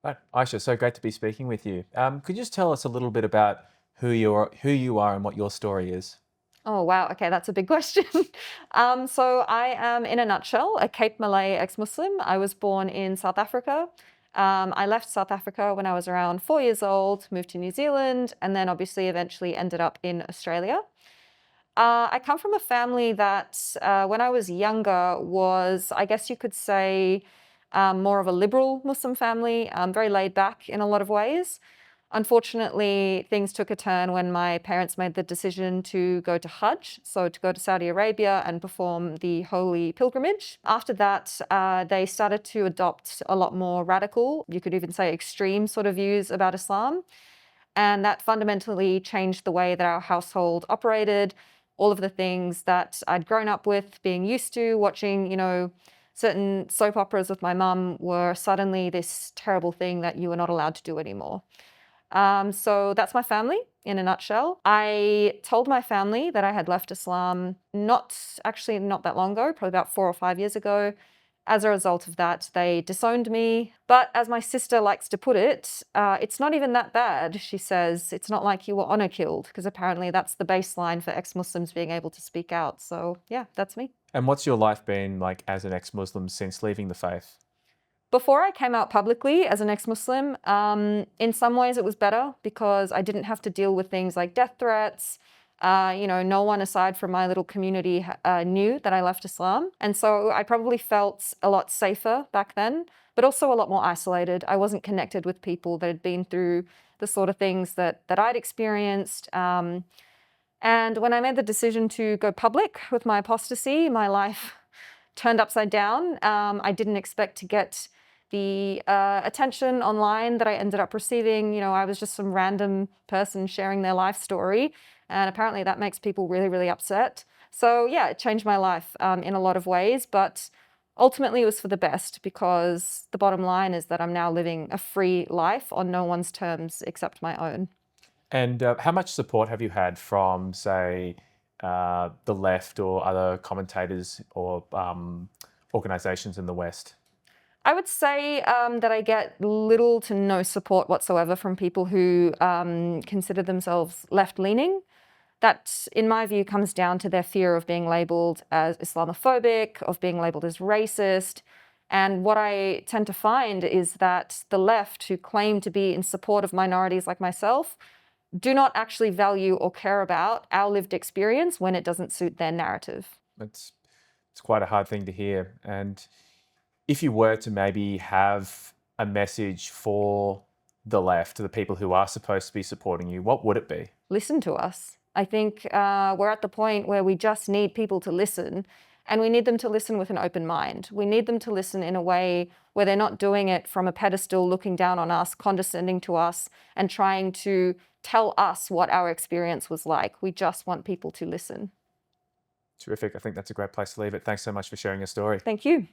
Right. Aisha, so great to be speaking with you. Could you just tell us a little bit about who you are and what your story is? Oh, wow. Okay, that's a big question. So I am, in a nutshell, a Cape Malay ex-Muslim. I was born in South Africa. I left South Africa when I was around 4 years old, moved to New Zealand, and then obviously eventually ended up in Australia. I come from a family that, when I was younger, was, I guess you could say, more of a liberal Muslim family, very laid back in a lot of ways. Unfortunately, things took a turn when my parents made the decision to go to Hajj, so to go to Saudi Arabia and perform the holy pilgrimage. After that, they started to adopt a lot more radical, you could even say extreme sort of views about Islam. And that fundamentally changed the way that our household operated. All of the things that I'd grown up with, being used to, watching, certain soap operas with my mum were suddenly this terrible thing that you were not allowed to do anymore. So that's my family in a nutshell. I told my family that I had left Islam not that long ago, probably about 4 or 5 years ago. As a result of that, they disowned me. But as my sister likes to put it, it's not even that bad. She says, it's not like you were honor killed, because apparently that's the baseline for ex-Muslims being able to speak out. So yeah, that's me. And what's your life been like as an ex-Muslim since leaving the faith? Before I came out publicly as an ex-Muslim, in some ways it was better because I didn't have to deal with things like death threats. No one aside from my little community knew that I left Islam. And so I probably felt a lot safer back then, but also a lot more isolated. I wasn't connected with people that had been through the sort of things that I'd experienced. And when I made the decision to go public with my apostasy, my life turned upside down. I didn't expect to get the attention online that I ended up receiving. I was just some random person sharing their life story. And apparently that makes people really, really upset. So yeah, it changed my life in a lot of ways. But ultimately it was for the best because the bottom line is that I'm now living a free life on no one's terms except my own. And how much support have you had from, say, the left or other commentators or organizations in the West? I would say that I get little to no support whatsoever from people who consider themselves left-leaning. That, in my view, comes down to their fear of being labeled as Islamophobic, of being labeled as racist. And what I tend to find is that the left, who claim to be in support of minorities like myself, do not actually value or care about our lived experience when it doesn't suit their narrative. It's it's quite a hard thing to hear. And if you were to maybe have a message for the left, to the people who are supposed to be supporting you, what would it be? Listen to us. I think we're at the point where we just need people to listen, and we need them to listen with an open mind. We need them to listen in a way where they're not doing it from a pedestal, looking down on us, condescending to us, and trying to tell us what our experience was like. We just want people to listen. Terrific. I think that's a great place to leave it. Thanks so much for sharing your story. Thank you.